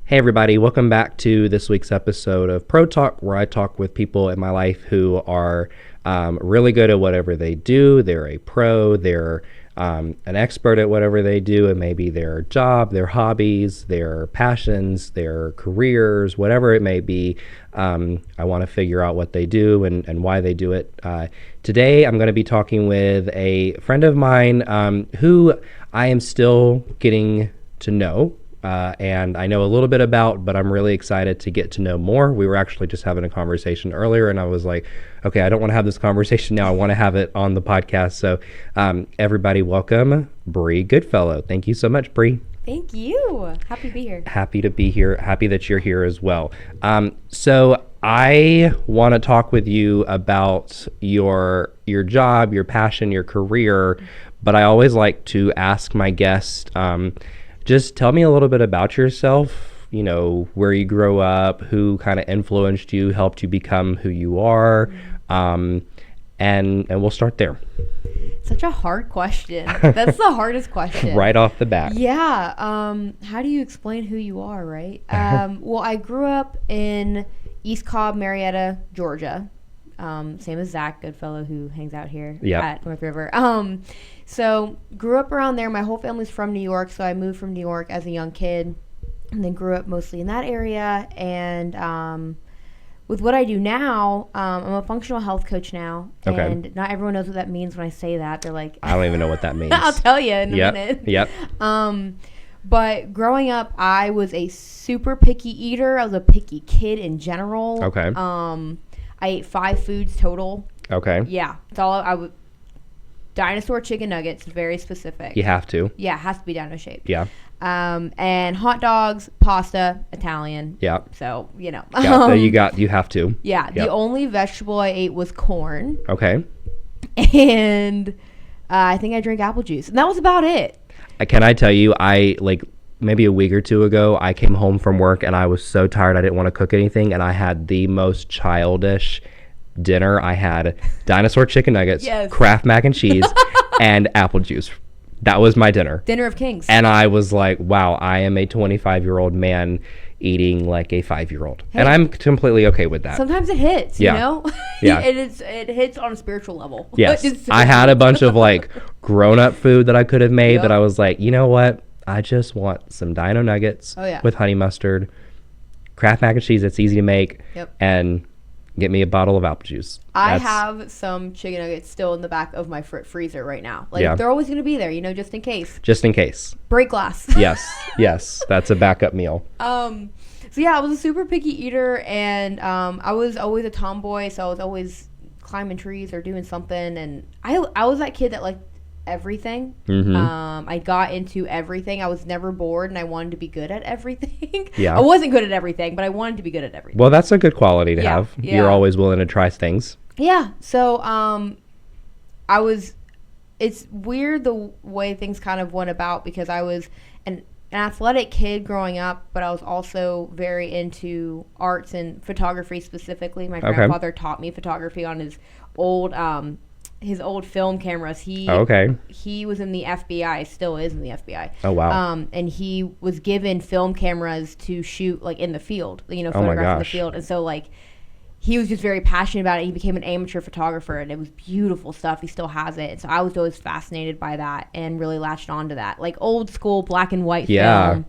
Hey, everybody, welcome back to this week's episode of Pro Talk, where I talk with people in my life who are really good at whatever they do. They're a pro, they're an expert at whatever they do, and maybe their job, their hobbies, their passions, their careers, whatever it may be. I want to figure out what they do and why they do it. Today, I'm going to be talking with a friend of mine who I am still getting to know. And I know a little bit about, but I'm really excited to get to know more. We were actually just having a conversation earlier, and I was like, okay, I don't want to have this conversation now. I want to have it on the podcast. So everybody, welcome Bree Goodfellow. Thank you so much, Bree. Thank you. Happy to be here. Happy to be here. Happy that you're here as well. So I want to talk with you about your job, your passion, your career, but I always like to ask my guests, just tell me a little bit about yourself, you know, where you grew up, who kind of influenced you, helped you become who you are, and we'll start there. Such a hard question. That's the hardest question. Right off the bat. Yeah. How do you explain who you are, right? Well, I grew up in East Cobb, Marietta, Georgia. Same as Zach Goodfellow, who hangs out here at North River. So grew up around there. My whole family's from New York, so I moved from New York as a young kid, and then grew up mostly in that area. And with what I do now, I'm a functional health coach now. Okay. And not everyone knows what that means when I say that. They're like, I don't even know what that means. I'll tell you in a minute. Yep. But growing up, I was a super picky eater. I was a picky kid in general. Okay. I ate 5 foods total. Okay. Yeah. It's all I would. Dinosaur chicken nuggets, very specific. You have to. Yeah, it has to be dino shaped. Yeah. And hot dogs, pasta, Italian. Yeah. So, you know. Yeah, you have to. Yeah. Yep. The only vegetable I ate was corn. Okay. And I think I drank apple juice. And that was about it. Can I tell you, maybe a week or two ago, I came home from work and I was so tired I didn't want to cook anything, and I had the most childish dinner. I had dinosaur chicken nuggets, Kraft mac and cheese, and apple juice. That was my dinner. Dinner of kings. And I was like, wow, I am a 25-year-old man eating like a 5-year-old. Hey, and I'm completely okay with that. Sometimes it hits, you know? Yeah. it hits on a spiritual level. Yes. I had a bunch of like grown-up food that I could have made, but I was like, you know what? I just want some dino nuggets with honey mustard, Kraft mac and cheese. It's easy to make. And get me a bottle of apple juice. I have some chicken nuggets still in the back of my freezer right now. Like, they're always going to be there, you know, just in case. Just in case. Break glass. Yes. That's a backup meal. So yeah, I was a super picky eater, and I was always a tomboy, so I was always climbing trees or doing something. And I was that kid that liked everything. I got into everything. I was never bored, and I wanted to be good at everything. I wasn't good at everything, but I wanted to be good at everything. Well, that's a good quality to have. You're always willing to try things. So it's weird the way things kind of went about, because I was an athletic kid growing up, but I was also very into arts and photography specifically. My grandfather taught me photography on his old film cameras. He was in the FBI, still is in the FBI. Oh, wow. And he was given film cameras to shoot like in the field, you know, photograph in the field. And so like he was just very passionate about it. He became an amateur photographer, and it was beautiful stuff. He still has it. And so I was always fascinated by that and really latched onto that, like old school black and white film.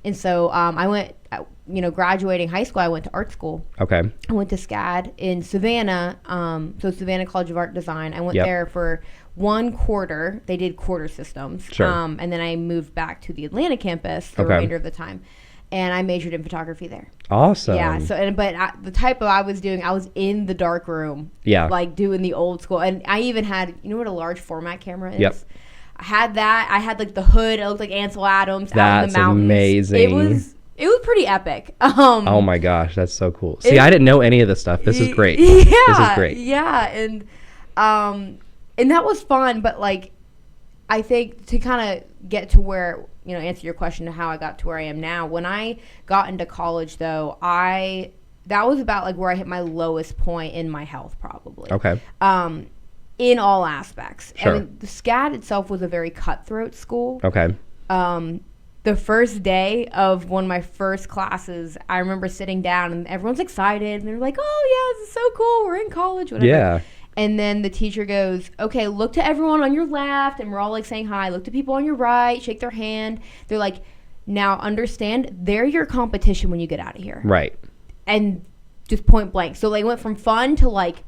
And so I went, graduating high school, I went to art school. Okay. I went to SCAD in Savannah, so Savannah College of Art and Design. I went there for 1 quarter. They did quarter systems. Sure. And then I moved back to the Atlanta campus the remainder of the time. And I majored in photography there. Awesome. Yeah. So, the type of I was in the dark room. Yeah. Like doing the old school. And I even had, you know what a large format camera is? Yep. I had that. I had like the hood. It looked like Ansel Adams out in the mountains. That's amazing. It was pretty epic. Oh my gosh, that's so cool. See, I didn't know any of this stuff. This is great. This is great. Yeah, and that was fun. But like, I think to kind of get to where, answer your question to how I got to where I am now. When I got into college, though, that was about like where I hit my lowest point in my health, probably. Okay. In all aspects. Sure. I mean, the SCAD itself was a very cutthroat school. Okay. the first day of one of my first classes, I remember sitting down and everyone's excited and they're like, oh yeah, this is so cool, we're in college, whatever. Yeah. And then the teacher goes, okay, look to everyone on your left, and we're all like saying hi. Look to people on your right, shake their hand. They're like, now understand, they're your competition when you get out of here. Right. And just point blank. So they went from fun to like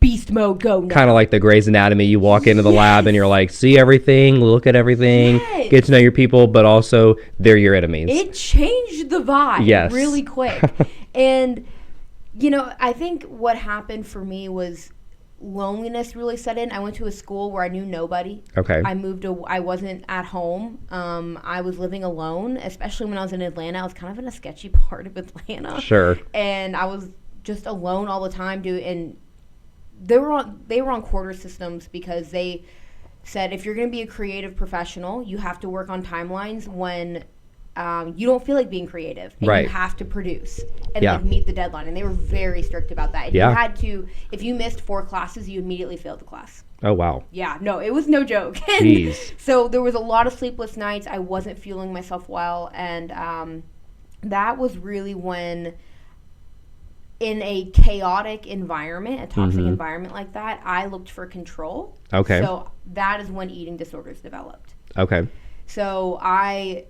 beast mode, go now. Kind of like the Grey's Anatomy. You walk into the lab and you're like, see everything, look at everything, get to know your people, but also they're your enemies. It changed the vibe really quick. And, you know, I think what happened for me was loneliness really set in. I went to a school where I knew nobody. Okay. I wasn't at home. I was living alone, especially when I was in Atlanta. I was kind of in a sketchy part of Atlanta. Sure. And I was just alone all the time, and they were on quarter systems because they said if you're going to be a creative professional, you have to work on timelines when you don't feel like being creative, and you have to produce and like meet the deadline. And they were very strict about that. And you had to, if you missed 4 classes, you immediately failed the class. Oh wow. Yeah, no, it was no joke. Jeez. So there was a lot of sleepless nights. I wasn't feeling myself well, and that was really when, in a chaotic environment, a toxic environment like that, I looked for control. Okay. So that is when eating disorders developed. Okay. So that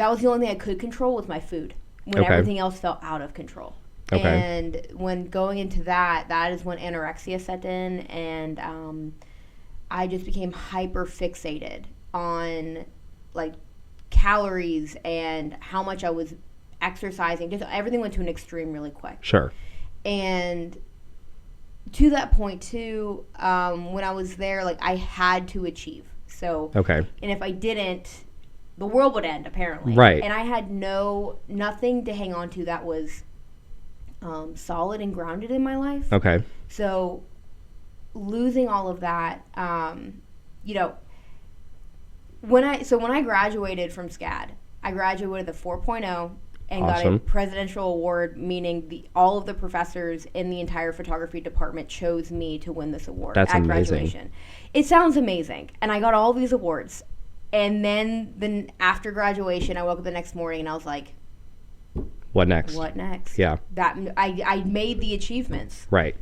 was the only thing I could control was my food, when everything else felt out of control. Okay. And when going into that is when anorexia set in, and I just became hyper fixated on like calories and how much I was exercising. Just everything went to an extreme really quick. Sure. And to that point too, when I was there, like I had to achieve. So and if I didn't, the world would end, apparently. Right. And I had nothing to hang on to that was solid and grounded in my life. Okay. So losing all of that, you know, when I graduated from SCAD, I graduated with a 4.0 and got a presidential award, meaning all of the professors in the entire photography department chose me to win this award at graduation. It sounds amazing. And I got all these awards. And then after graduation, I woke up the next morning and I was like, what next? What next? Yeah. That I made the achievements. Right.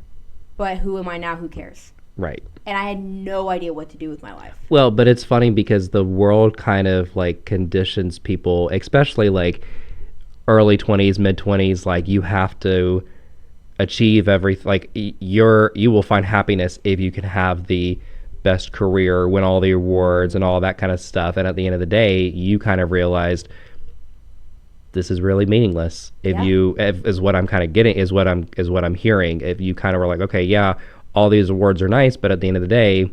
But who am I now? Who cares? Right. And I had no idea what to do with my life. Well, but it's funny because the world kind of like conditions people, especially like early 20s, mid 20s, like you have to achieve everything. Like you will find happiness if you can have the best career, win all the awards and all that kind of stuff. And at the end of the day, you kind of realized this is really meaningless. Is what I'm kind of getting, is what I'm hearing. If you kind of were like, okay, yeah, all these awards are nice, but at the end of the day,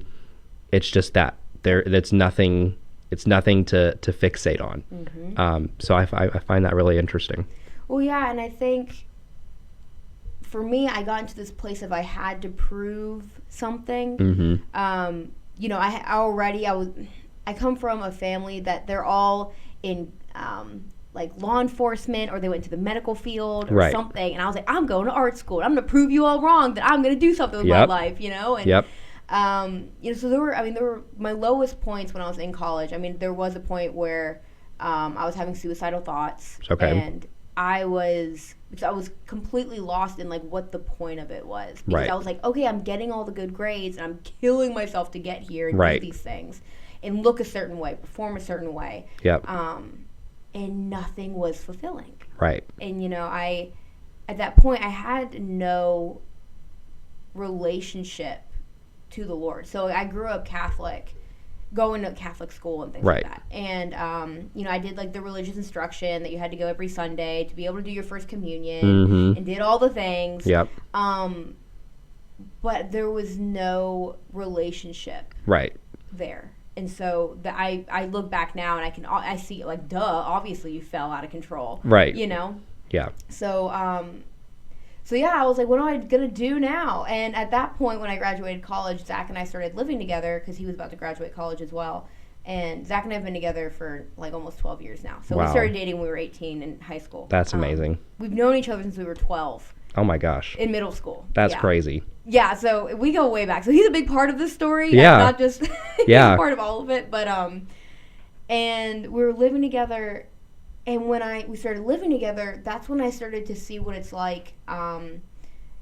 it's just that it's nothing to fixate on. Mm-hmm. So I find that really interesting. Well, yeah, and I think for me, I got into this place of I had to prove something. Mm-hmm. You know, I come from a family that they're all in like law enforcement, or they went to the medical field or something, and I was like, I'm going to art school. I'm going to prove you all wrong that I'm going to do something with my life, you know? And, you know, so there were my lowest points when I was in college. I mean, there was a point where I was having suicidal thoughts, and I was completely lost in like what the point of it was, because I was like, okay, I'm getting all the good grades and I'm killing myself to get here and do these things and look a certain way, perform a certain way. And nothing was fulfilling. Right. And you know, at that point I had no relationship to the Lord. So I grew up Catholic, going to Catholic school and things like that. And, you know, I did like the religious instruction that you had to go every Sunday to be able to do your first communion, and did all the things. But there was no relationship there. And so I look back now and I see like, duh, obviously you fell out of control. Right. You know? Yeah. So, yeah, I was like, what am I going to do now? And at that point, when I graduated college, Zach and I started living together because he was about to graduate college as well. And Zach and I have been together for like almost 12 years now. So we started dating when we were 18 in high school. That's amazing. We've known each other since we were 12. Oh my gosh. In middle school. That's crazy. Yeah, so we go way back. So he's a big part of this story. Yeah. Not just he's a part of all of it. But And we were living together, and when we started living together, that's when I started to see what it's like.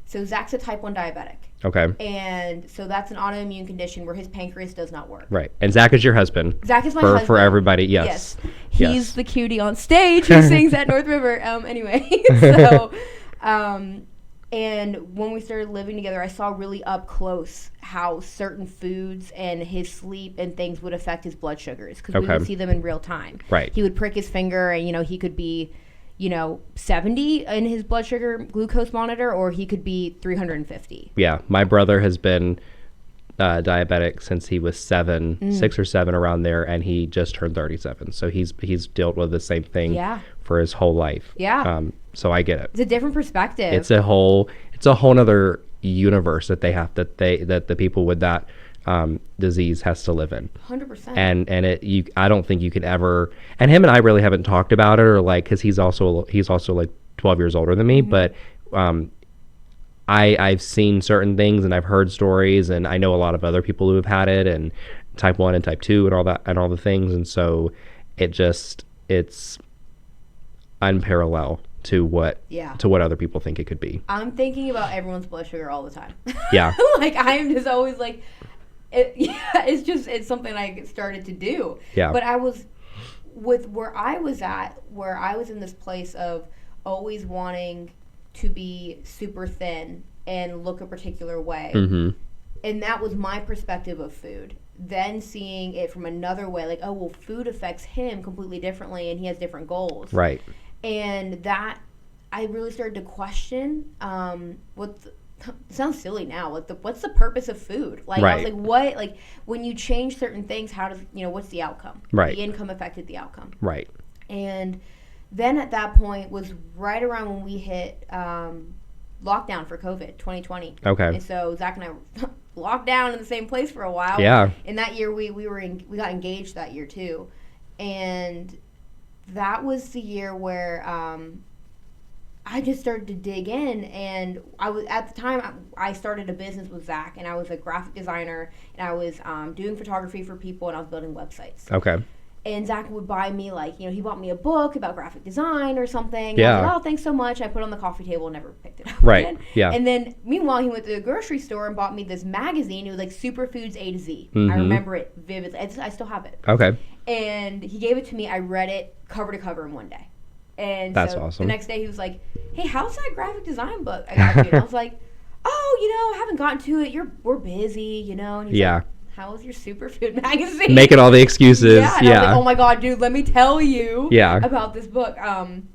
So Zach's a type 1 diabetic. Okay. And so that's an autoimmune condition where his pancreas does not work. Right. And Zach is your husband. Zach is my husband. For everybody, yes. He's the cutie on stage who sings at North River. Anyway, so, and when we started living together, I saw really up close how certain foods and his sleep and things would affect his blood sugars, because we would see them in real time. Right. He would prick his finger, and, he could be 70 in his blood sugar glucose monitor, or he could be 350. Yeah. My brother has been diabetic since he was 6 or 7, around there, and he just turned 37. So he's dealt with the same thing for his whole life. Yeah. So I get it. It's a different perspective. It's a whole nother universe that that the people with that disease has to live in. 100%. And I don't think you can ever. And him and I really haven't talked about it, or because he's also like 12 years older than me, but I've seen certain things, and I've heard stories, and I know a lot of other people who have had it, and type 1 and type 2 and all that and all the things, and so it's unparalleled to what other people think it could be. I'm thinking about everyone's blood sugar all the time. Yeah. I'm just always like, it's something I started to do. Yeah. But I was where I was in this place of always wanting to be super thin and look a particular way. Mm-hmm. And that was my perspective of food. Then seeing it from another way, like, oh, well, food affects him completely differently, and he has different goals. Right. And that, I really started to question it sounds silly now. What's the purpose of food? Like, right. I was like, what? Like, when you change certain things, how does, what's the outcome? Right. The income affected the outcome. Right. And then at that point was right around when we hit lockdown for COVID, 2020. Okay. And so Zach and I were locked down in the same place for a while. Yeah. And that year we got engaged that year too. And that was the year where I just started to dig in, and I was at the time I started a business with Zach, and I was a graphic designer, and I was doing photography for people, and I was building websites. Okay. And Zach would buy me, he bought me a book about graphic design or something. Yeah. I was like, oh, thanks so much. I put it on the coffee table and never picked it up right. again. Yeah. And then, meanwhile, he went to the grocery store and bought me this magazine. It was like Superfoods A to Z. Mm-hmm. I remember it vividly. I still have it. Okay. And he gave it to me. I read it cover to cover in one day. And that's so awesome. The next day he was like, hey, how's that graphic design book I got you? And I was like, oh, I haven't gotten to it. We're busy, And he's like, how was your superfood magazine? Making all the excuses. Yeah. And I was like, oh my God, dude, let me tell you about this book. And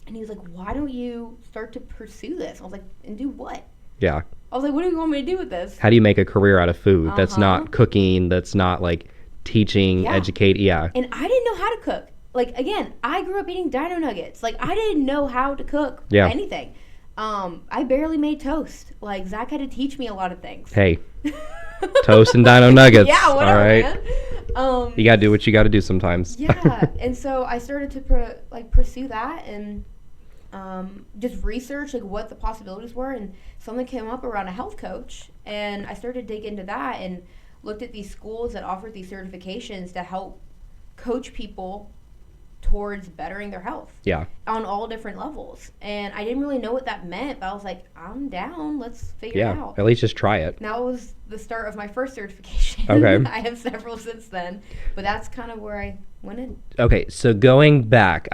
he was like, why don't you start to pursue this? I was like, and do what? Yeah. I was like, what do you want me to do with this? How do you make a career out of food that's not cooking, that's not like teaching, educate? Yeah. And I didn't know how to cook. Like, again, I grew up eating Dino Nuggets. Like, I didn't know how to cook anything. I barely made toast. Like, Zach had to teach me a lot of things. Hey. Toast and Dino Nuggets. Yeah, whatever, all right. Man. You gotta do what you gotta do sometimes. Yeah, and so I started to pursue that and just research what the possibilities were, and something came up around a health coach, and I started to dig into that and looked at these schools that offered these certifications to help coach people towards bettering their health. Yeah. On all different levels. And I didn't really know what that meant, but I was like, I'm down. Let's figure it out. At least just try it. That was the start of my first certification. Okay. I have several since then, but that's kind of where I went in. Okay, so going back,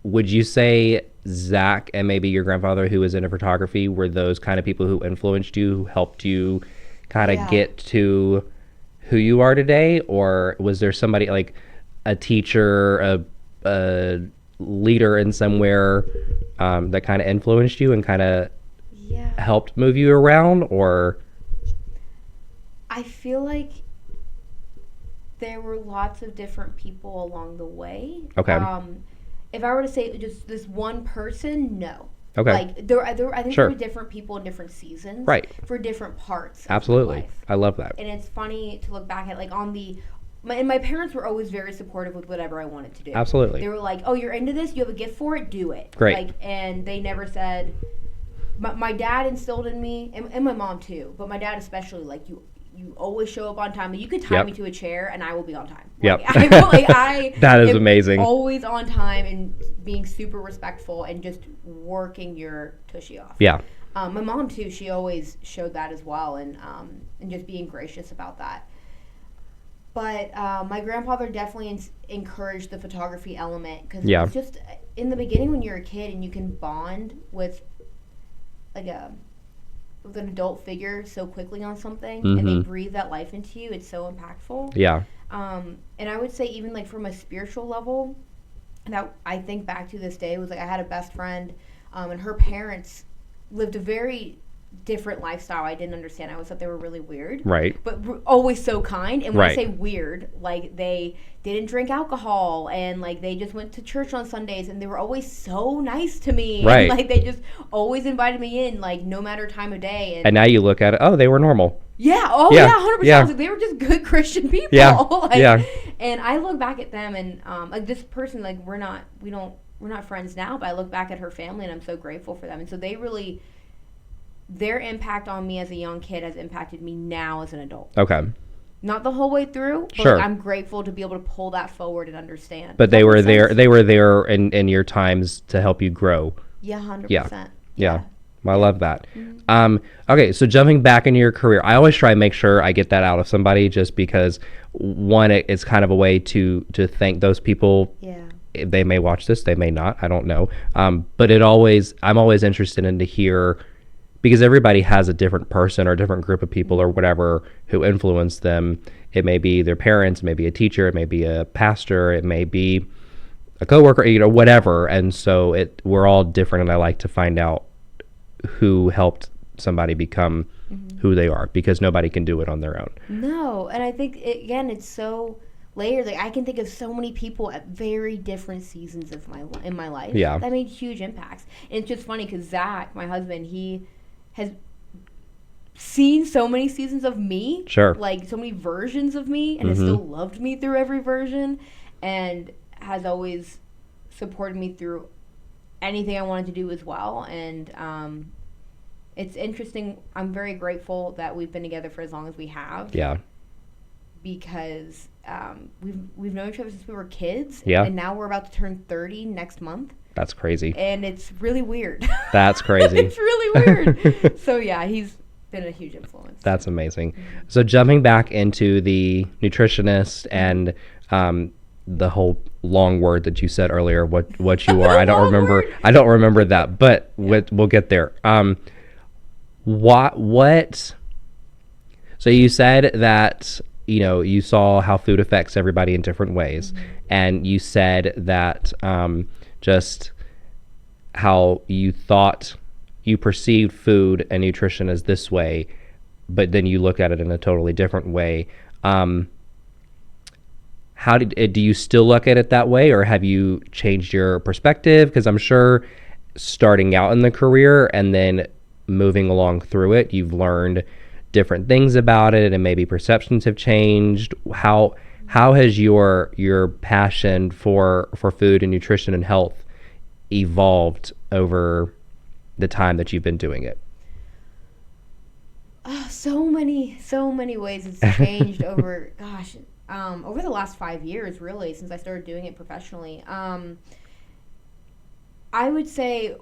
would you say Zach and maybe your grandfather who was into photography were those kind of people who influenced you, who helped you kind of get to who you are today? Or was there somebody like a teacher, a leader in somewhere that kind of influenced you and kind of helped move you around? Or I feel like there were lots of different people along the way. Okay. If I were to say just this one person, no. Okay. I think there were different people in different seasons. Right. For different parts. Absolutely. Of life. I love that. And it's funny to look back at my parents were always very supportive with whatever I wanted to do. Absolutely. They were like, oh, you're into this? You have a gift for it? Do it. Great. And they never said, my dad instilled in me, and my mom too, but my dad especially, you always show up on time. You could tie me to a chair and I will be on time. Yep. That is amazing. Always on time and being super respectful and just working your tushy off. Yeah. My mom too, she always showed that as well, and just being gracious about that. But my grandfather definitely encouraged the photography element, because it's just in the beginning when you're a kid and you can bond with with an adult figure so quickly on something, and they breathe that life into you, it's so impactful. Yeah. And I would say even like from a spiritual level, that I think back to this day was like I had a best friend, and her parents lived a very different lifestyle. I didn't understand. I always thought they were really weird. Right. But always so kind. And when I say weird, like they didn't drink alcohol, and like they just went to church on Sundays, and they were always so nice to me. Right. And like they just always invited me in, like no matter time of day. And now you look at it, oh, they were normal. Yeah. Oh yeah. 100%. Yeah. I was like, they were just good Christian people. Yeah. Like, and I look back at them and like this person, like we're not friends now, but I look back at her family and I'm so grateful for them. And so their impact on me as a young kid has impacted me now as an adult. Okay. Not the whole way through, but sure. I'm grateful to be able to pull that forward and understand. But they were there in your times to help you grow. Yeah, 100%. Yeah. Well, I love that. Mm-hmm. Okay, so jumping back into your career, I always try and make sure I get that out of somebody, just because one, it's kind of a way to thank those people. Yeah. They may watch this, they may not, I don't know. But I'm always interested in to hear, because everybody has a different person or a different group of people or whatever who influence them. It may be their parents, it may be a teacher, it may be a pastor, it may be a coworker, whatever. And so we're all different, and I like to find out who helped somebody become who they are, because nobody can do it on their own. No, and I think it's so layered. Like I can think of so many people at very different seasons of in my life. Yeah, that made huge impacts. And it's just funny because Zach, my husband, he has seen so many seasons of me. Sure. Like so many versions of me, and has still loved me through every version, and has always supported me through anything I wanted to do as well. And it's interesting. I'm very grateful that we've been together for as long as we have. Yeah. Because we've known each other since we were kids. Yeah. And now we're about to turn 30 next month. That's crazy. And it's really weird. That's crazy. It's really weird. So yeah, he's been a huge influence. That's amazing. So jumping back into the nutritionist and the whole long word that you said earlier, what you are, I don't remember that, but we'll get there. So you said that, you saw how food affects everybody in different ways. And you said that just how you thought you perceived food and nutrition as this way, but then you look at it in a totally different way. How do you still look at it that way, or have you changed your perspective? Because I'm sure starting out in the career and then moving along through it, you've learned different things about it, and maybe perceptions have changed. How has your passion for food and nutrition and health evolved over the time that you've been doing it? So many ways it's changed over over the last 5 years, really, since I started doing it professionally. I would say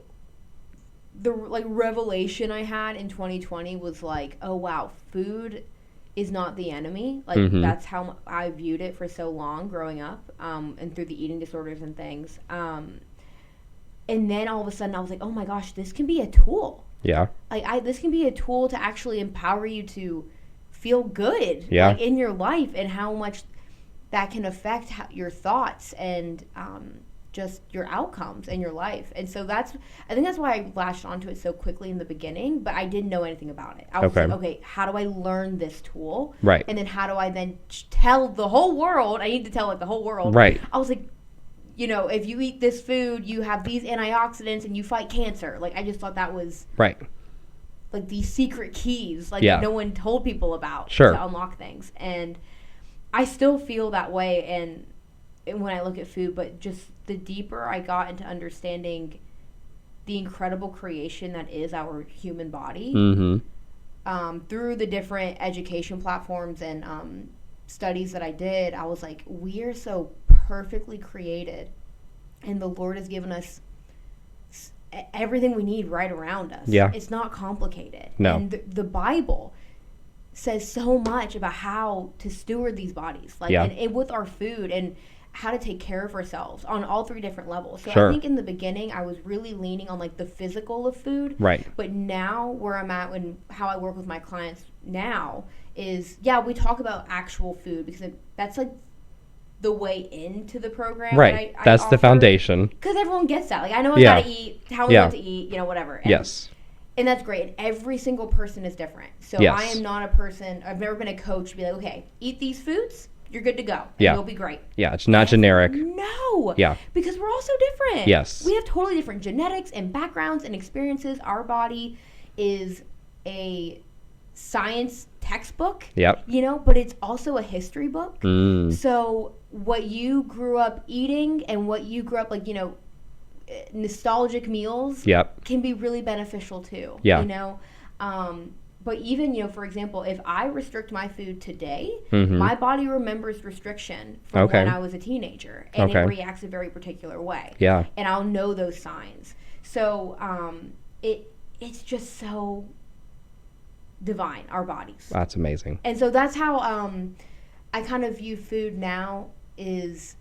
the revelation I had in 2020 was like, oh wow, food is not the enemy. Like that's how I viewed it for so long growing up, and through the eating disorders and things. And then all of a sudden I was like, oh my gosh, this can be a tool. Yeah. This can be a tool to actually empower you to feel good in your life, and how much that can affect your thoughts and just your outcomes in your life. And so I think that's why I latched onto it so quickly in the beginning, but I didn't know anything about it. I was like, okay, how do I learn this tool? Right. And then how do I then tell the whole world? I need to tell the whole world. Right. I was like, if you eat this food, you have these antioxidants and you fight cancer. I just thought that was right. These secret keys, that no one told people about to unlock things. And I still feel that way and when I look at food, but just the deeper I got into understanding the incredible creation that is our human body, through the different education platforms and studies that I did, I was like, we are so perfectly created, and the Lord has given us everything we need right around us. Yeah. It's not complicated. No. And the Bible says so much about how to steward these bodies, like, Yeah. and with our food, and how to take care of ourselves on all three different levels. So Sure. I think in the beginning I was really leaning on like the physical of food. Right. But now where I'm at and how I work with my clients now is, yeah, we talk about actual food because that's like the way into the program. Right. That's the foundation. Because everyone gets that. Like, I know Yeah. how to eat, how we Yeah. want to eat, whatever. And, Yes. and that's great. And every single person is different. So Yes. I am not a person, I've never been a coach to be like, okay, eat these foods, you're good to go. And Yeah. you'll be great. Yeah. It's not generic. No. Yeah. Because we're all so different. Yes. We have totally different genetics and backgrounds and experiences. Our body is a science textbook. Yep. But it's also a history book. Mm. So what you grew up eating and what you grew up like, nostalgic meals Yep. can be really beneficial too. Yeah. But even, for example, if I restrict my food today, Mhm. my body remembers restriction from Okay. when I was a teenager, and Okay. it reacts a very particular way. Yeah. And I'll know those signs. So it's just so divine, our bodies. That's amazing. And so that's how I kind of view food now. It's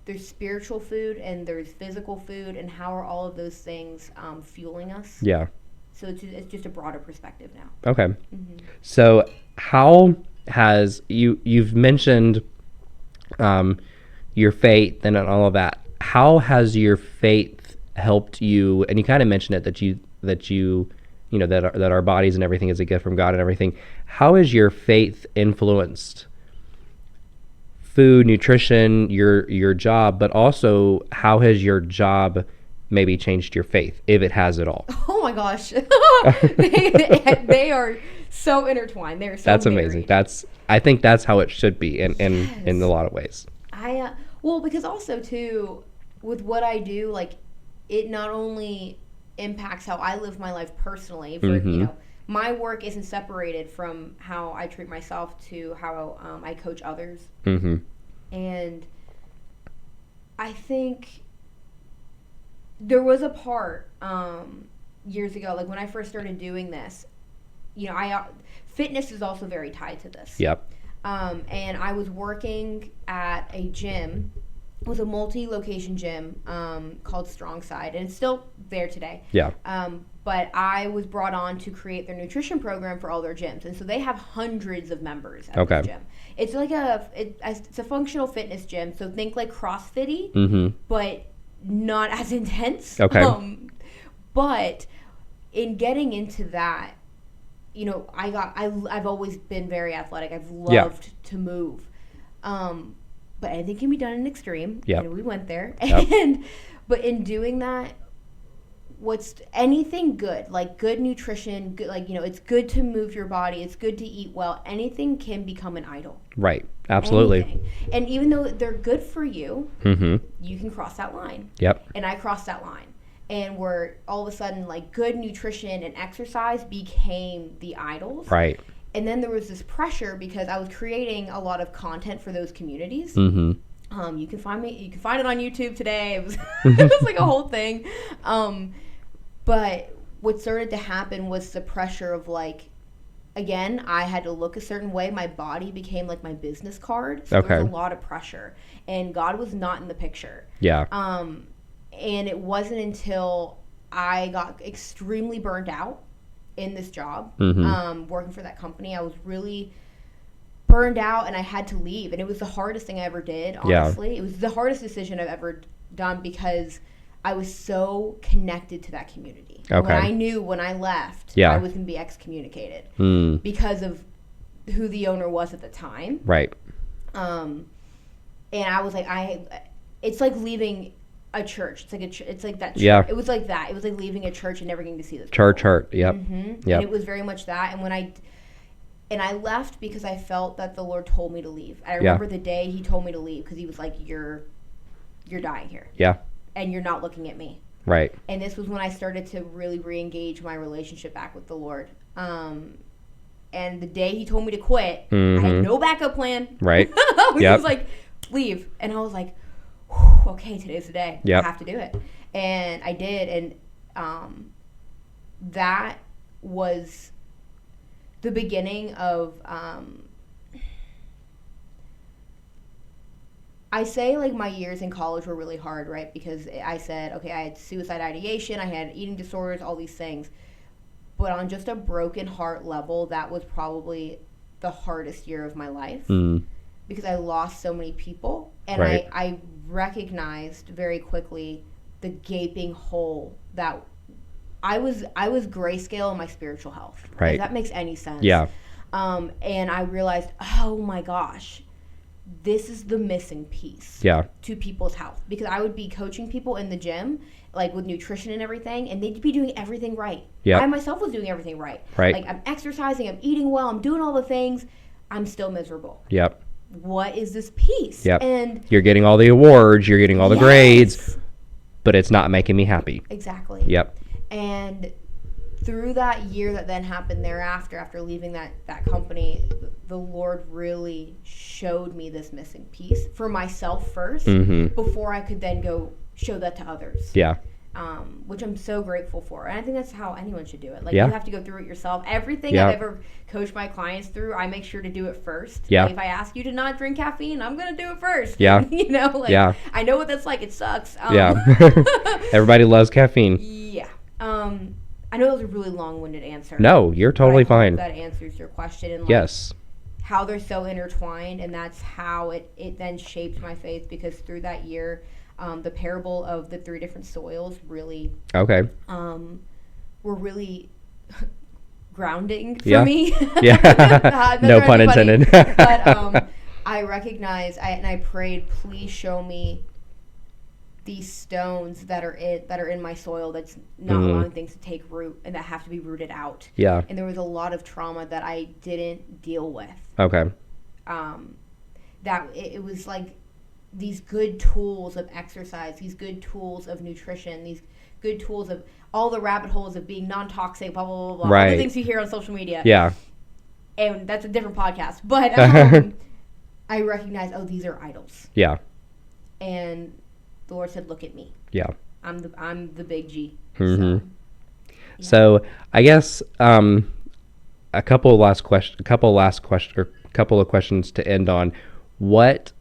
there's spiritual food and there's physical food, and how are all of those things fueling us? Yeah. So it's just a broader perspective now. Okay. Mm-hmm. So how has you've mentioned your faith and all of that. How has your faith helped you? And you kind of mentioned it that our bodies and everything is a gift from God and everything. How has your faith influenced food, nutrition, your job, but also how has your job maybe changed your faith, if it has at all? Oh my gosh. they are so intertwined. They're so That's married. amazing. I think that's how it should be in Yes. a lot of ways. Because also too, with what I do, like, it not only impacts how I live my life personally, for my work isn't separated from how I treat myself to how I coach others. Mm-hmm. And I think there was a part years ago, like when I first started doing this, fitness is also very tied to this. Yep. And I was working at a gym. It was a multi-location gym called Strongside, and it's still there today. Yeah. But I was brought on to create their nutrition program for all their gyms, and so they have hundreds of members at this gym. It's like it's a functional fitness gym, so think like CrossFit-y, Mm-hmm. but not as intense. Okay. But in getting into that, I've always been very athletic. I've loved to move. But anything can be done in extreme. Yep. And we went there. Yep. But in doing that, what's anything good, like good nutrition, good, like, it's good to move your body. It's good to eat well. Anything can become an idol. Right. Absolutely. Anything. And even though they're good for you, Mm-hmm. you can cross that line. Yep. And I crossed that line. And where all of a sudden, like, good nutrition and exercise became the idols. Right. And then there was this pressure because I was creating a lot of content for those communities. Mm-hmm. You can find it on YouTube today. It was, it was like a whole thing. But what started to happen was the pressure of, like, again, I had to look a certain way. My body became like my business card. So there was a lot of pressure. And God was not in the picture. Yeah. And it wasn't until I got extremely burned out in this job, working for that company. I was really burned out and I had to leave. And it was the hardest thing I ever did, honestly. Yeah. It was the hardest decision I've ever done because I was so connected to that community. Okay. When I knew when I left, I was going to be excommunicated because of who the owner was at the time. Right. And I was like, it's like leaving a church. It's like that church. Yeah. It was like that. It was like leaving a church and never getting to see this church hurt. Yep. Mm-hmm. Yep. And it was very much that. And I left because I felt that the Lord told me to leave. I remember the day he told me to leave because he was like, you're dying here. Yeah. And you're not looking at me. Right. And this was when I started to really re-engage my relationship back with the Lord. And the day he told me to quit, I had no backup plan. Right. He was like, leave. And I was like, okay, today's the day. I have to do it. And I did. And that was the beginning of, I say like my years in college were really hard, right? Because I said, okay, I had suicide ideation, I had eating disorders, all these things. But on just a broken heart level, that was probably the hardest year of my life because I lost so many people. And I recognized very quickly the gaping hole that I was grayscale in my spiritual health. Right. If that makes any sense. Yeah. And I realized, oh my gosh, this is the missing piece to people's health. Because I would be coaching people in the gym, like with nutrition and everything, and they'd be doing everything right. I myself was doing everything right. Like I'm exercising, I'm eating well, I'm doing all the things. I'm still miserable. What is this piece? And you're getting all the awards, you're getting all the grades, but it's not making me happy. Exactly. And through that year that then happened thereafter, after leaving that company, the Lord really showed me this missing piece for myself first, before I could then go show that to others. Which I'm so grateful for. And I think that's how anyone should do it. Like, you have to go through it yourself. Everything I've ever coached my clients through, I make sure to do it first. Like, if I ask you to not drink caffeine, I'm going to do it first. You know, like, I know what that's like. It sucks. Everybody loves caffeine. I know that was a really long-winded answer. No, you're totally fine. That answers your question. And like, how they're so intertwined, and that's how it then shaped my faith, because through that year, the parable of the 3 different soils really were really grounding for me. No pun intended. But I recognize, and I prayed, please show me these stones that are in my soil that's not allowing things to take root and that have to be rooted out. And there was a lot of trauma that I didn't deal with. That it was like these good tools of exercise, these good tools of nutrition, these good tools of all the rabbit holes of being non-toxic, blah, blah, blah, blah. All the things you hear on social media. And that's a different podcast. But I recognize, these are idols. And the Lord said, look at me. I'm the big G. So I guess a couple of questions to end on. What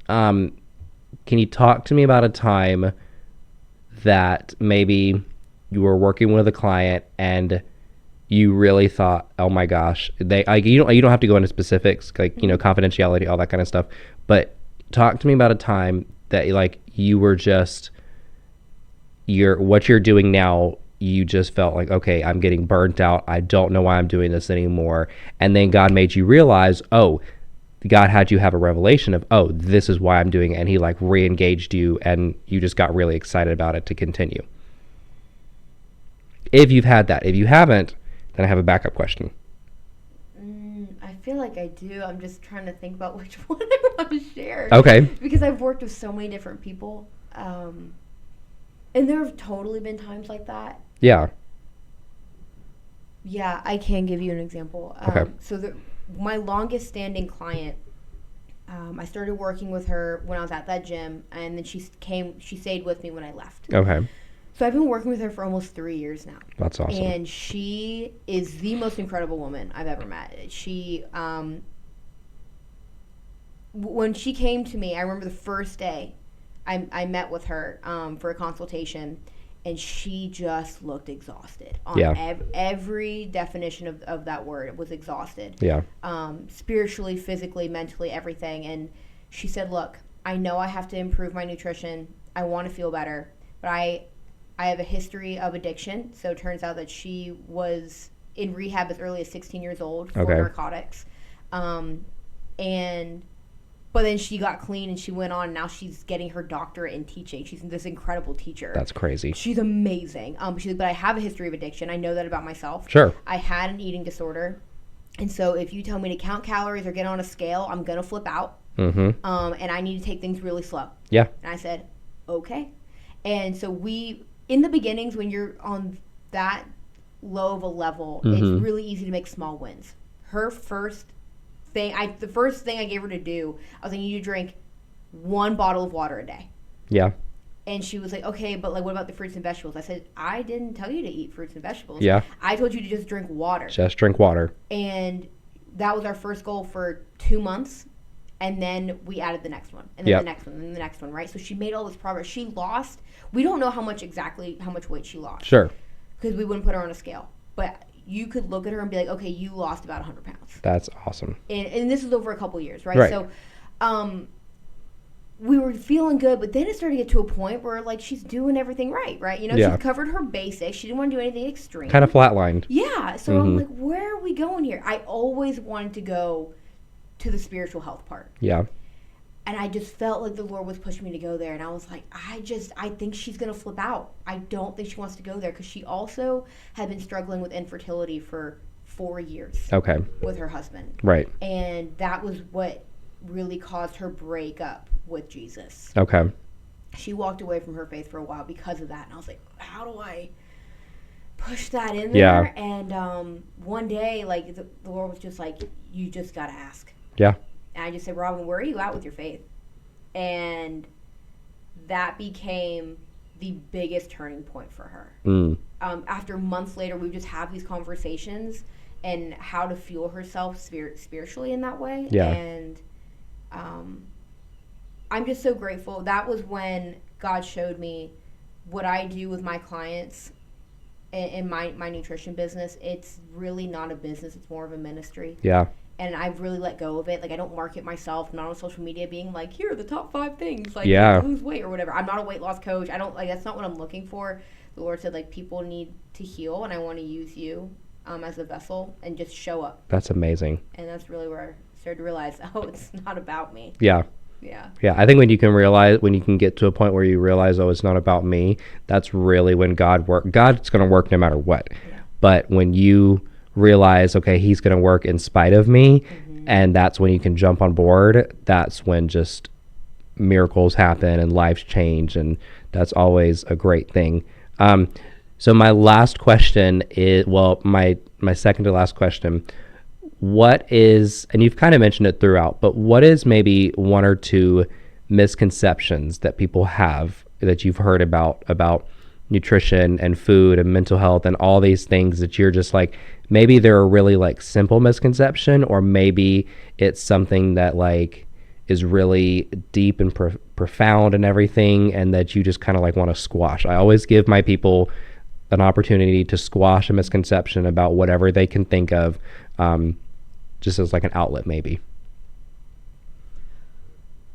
can you talk to me about a time that maybe you were working with a client and you really thought, oh my gosh, you don't have to go into specifics, like, confidentiality, all that kind of stuff, but talk to me about a time that like you were just what you're doing now, you just felt like, okay, I'm getting burnt out, I don't know why I'm doing this anymore, and then God made you realize, God had you have a revelation of, this is why I'm doing it, and he like re-engaged you and you just got really excited about it to continue. If you've had that. If you haven't, then I have a backup question. I feel like I do. I'm just trying to think about which one I want to share. Okay. Because I've worked with so many different people. And there have totally been times like that. Yeah, I can give you an example. Okay. So my longest standing client, I started working with her when I was at that gym, and then she stayed with me when I left. Okay. So I've been working with her for almost 3 years now. That's awesome. And she is the most incredible woman I've ever met. She, when she came to me, I remember the first day I met with her for a consultation, and she just looked exhausted. Every definition of that word was exhausted. Spiritually, physically, mentally, everything. And she said, look, I know I have to improve my nutrition. I want to feel better. But I have a history of addiction. So it turns out that she was in rehab as early as 16 years old for narcotics. But then she got clean and she went on, and now she's getting her doctorate in teaching. She's this incredible teacher. That's crazy. She's amazing. She's like, but I have a history of addiction. I know that about myself. Sure. I had an eating disorder. And so if you tell me to count calories or get on a scale, I'm going to flip out. And I need to take things really slow. And I said, okay. And so in the beginnings, when you're on that low of a level, it's really easy to make small wins. Her the first thing I gave her to do, I was like, you need to drink 1 bottle of water a day. Yeah. And she was like, okay, but like, what about the fruits and vegetables? I said, I didn't tell you to eat fruits and vegetables. Yeah. I told you to just drink water. Just drink water. And that was our first goal for 2 months. And then we added the next one, and then the next one, and then the next one, right? So she made all this progress. She lost, we don't know how much weight she lost. Sure. Because we wouldn't put her on a scale. But you could look at her and be like, okay, you lost about 100 pounds. That's awesome. And this is over a couple years, right? So we were feeling good, but then it started to get to a point where, like, she's doing everything right? You know, she's covered her basics. She didn't want to do anything extreme. Kind of flatlined. Yeah. So I'm like, where are we going here? I always wanted to go to the spiritual health part. Yeah. And I just felt like the Lord was pushing me to go there. And I was like, I think she's going to flip out. I don't think she wants to go there, because she also had been struggling with infertility for 4 years. Okay. With her husband. Right. And that was what really caused her breakup with Jesus. Okay. She walked away from her faith for a while because of that. And I was like, how do I push that in there? Yeah. And one day, like, the Lord was just like, you just got to ask. Yeah. And I just said, Robin, where are you at with your faith? And that became the biggest turning point for her. After months later, we would just have these conversations and how to fuel herself spiritually in that way. Yeah. And I'm just so grateful. That was when God showed me what I do with my clients in my nutrition business. It's really not a business. It's more of a ministry. Yeah. And I've really let go of it. Like, I don't market myself. I'm not on social media being like, here are the top 5 things. Like, lose weight or whatever. I'm not a weight loss coach. I don't, like, that's not what I'm looking for. The Lord said, like, people need to heal, and I want to use you as a vessel and just show up. That's amazing. And that's really where I started to realize, oh, it's not about me. Yeah. Yeah. Yeah. I think when you can get to a point where you realize, oh, it's not about me, that's really when God's going to work no matter what. Yeah. But when you realize, okay, he's going to work in spite of me, and that's when you can jump on board, that's when just miracles happen and lives change, and that's always a great thing. So my last question is, well, my second to last question, what is, and you've kind of mentioned it throughout, but what is maybe 1 or 2 misconceptions that people have that you've heard about nutrition and food and mental health and all these things that you're just like, maybe they're a really like simple misconception, or maybe it's something that like is really deep and profound and everything, and that you just kind of like want to squash? I always give my people an opportunity to squash a misconception about whatever they can think of, just as like an outlet maybe.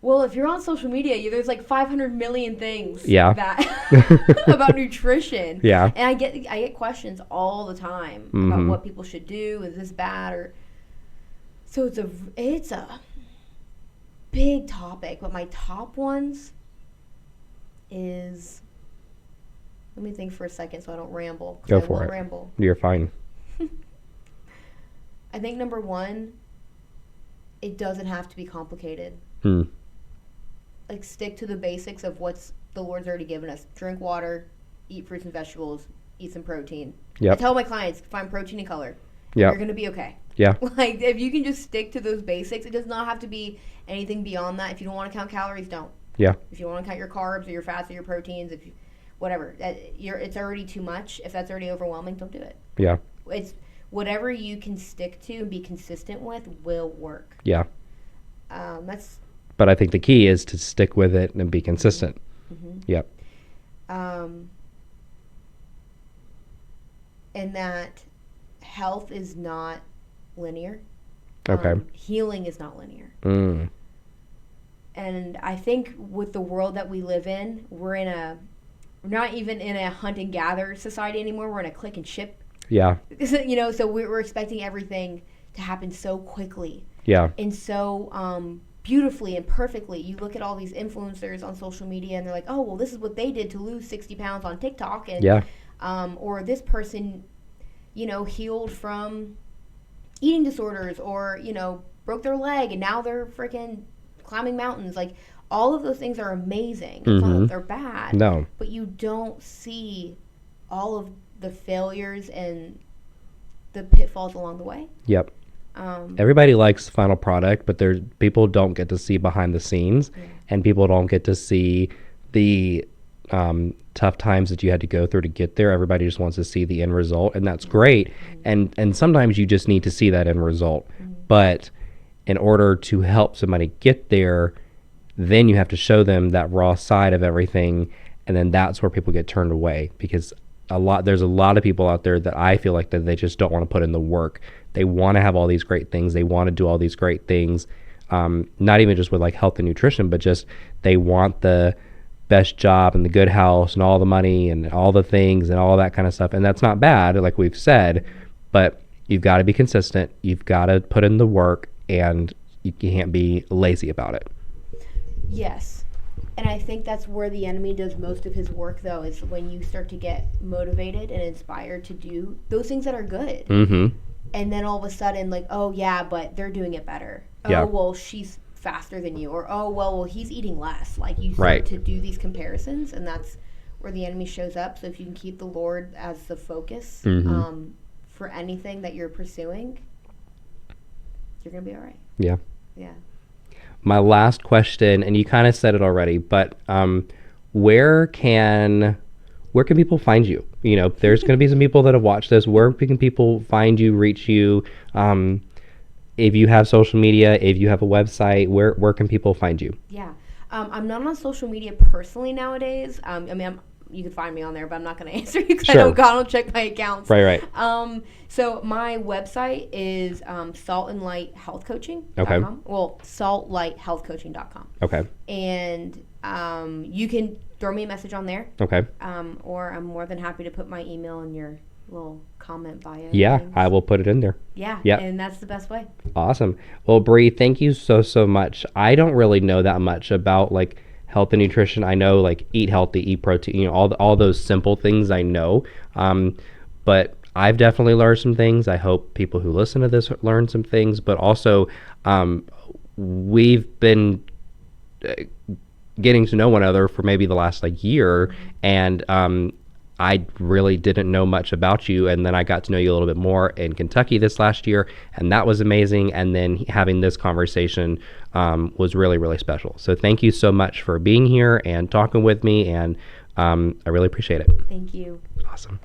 Well, if you're on social media, there's like 500 million things that about nutrition. Yeah. And I get questions all the time about what people should do. Is this bad? Or so it's a big topic. But my top ones is, let me think for a second so I don't ramble. Go for it. Ramble. You're fine. I think number 1, it doesn't have to be complicated. Like, stick to the basics of what's the Lord's already given us. Drink water, eat fruits and vegetables, eat some protein. Yep. I tell my clients, find protein and color. Yeah. You're going to be okay. Yeah. Like, if you can just stick to those basics, it does not have to be anything beyond that. If you don't want to count calories, don't. Yeah. If you want to count your carbs or your fats or your proteins, whatever, it's already too much. If that's already overwhelming, don't do it. Yeah. It's whatever you can stick to and be consistent with will work. Yeah. But I think the key is to stick with it and be consistent. Yep. And that health is not linear. Okay. Healing is not linear. And I think with the world that we live in, we're not even in a hunt and gather society anymore. We're in a click and ship. Yeah. So we're expecting everything to happen so quickly. Yeah. And so beautifully and perfectly. You look at all these influencers on social media and they're like, oh, well, this is what they did to lose 60 pounds on TikTok. And, or this person, healed from eating disorders, or, broke their leg and now they're freaking climbing mountains. Like, all of those things are amazing. It's not that they're bad. No. But you don't see all of the failures and the pitfalls along the way. Yep. Everybody likes the final product, but people don't get to see behind the scenes, and people don't get to see the tough times that you had to go through to get there. Everybody just wants to see the end result, and that's great. And sometimes you just need to see that end result. But in order to help somebody get there, then you have to show them that raw side of everything, and then that's where people get turned away, because there's a lot of people out there that I feel like that they just don't want to put in the work. They want to have all these great things. They want to do all these great things, not even just with like health and nutrition, but just they want the best job and the good house and all the money and all the things and all that kind of stuff. And that's not bad, like we've said, but you've got to be consistent. You've got to put in the work, and you can't be lazy about it. Yes. And I think that's where the enemy does most of his work, though, is when you start to get motivated and inspired to do those things that are good. Mm-hmm. And then all of a sudden, like, oh, yeah, but they're doing it better. Yeah. Oh, well, she's faster than you. Or, oh, well, he's eating less. Like, you start to do these comparisons, and that's where the enemy shows up. So if you can keep the Lord as the focus for anything that you're pursuing, you're going to be all right. Yeah. Yeah. My last question, and you kind of said it already, but where can people find you? You know, there's going to be some people that have watched this. Where can people find you, reach you? If you have social media, if you have a website, where can people find you? Yeah. I'm not on social media personally nowadays. I mean, you can find me on there, but I'm not going to answer you because I don't check my accounts. Right. So my website is saltandlighthealthcoaching.com. Okay. Well, saltlighthealthcoaching.com. Okay. And you can throw me a message on there. Okay. Or I'm more than happy to put my email in your little comment bio. Yeah, things. I will put it in there. Yeah. And that's the best way. Awesome. Well, Bree, thank you so much. I don't really know that much about like health and nutrition. I know like eat healthy, eat protein, you know, all those simple things I know. But I've definitely learned some things. I hope people who listen to this learn some things, but also we've been getting to know one another for maybe the last like year, and I really didn't know much about you, and then I got to know you a little bit more in Kentucky this last year, and that was amazing. And then having this conversation was really, really special. So thank you so much for being here and talking with me, and I really appreciate it. Thank you. Awesome.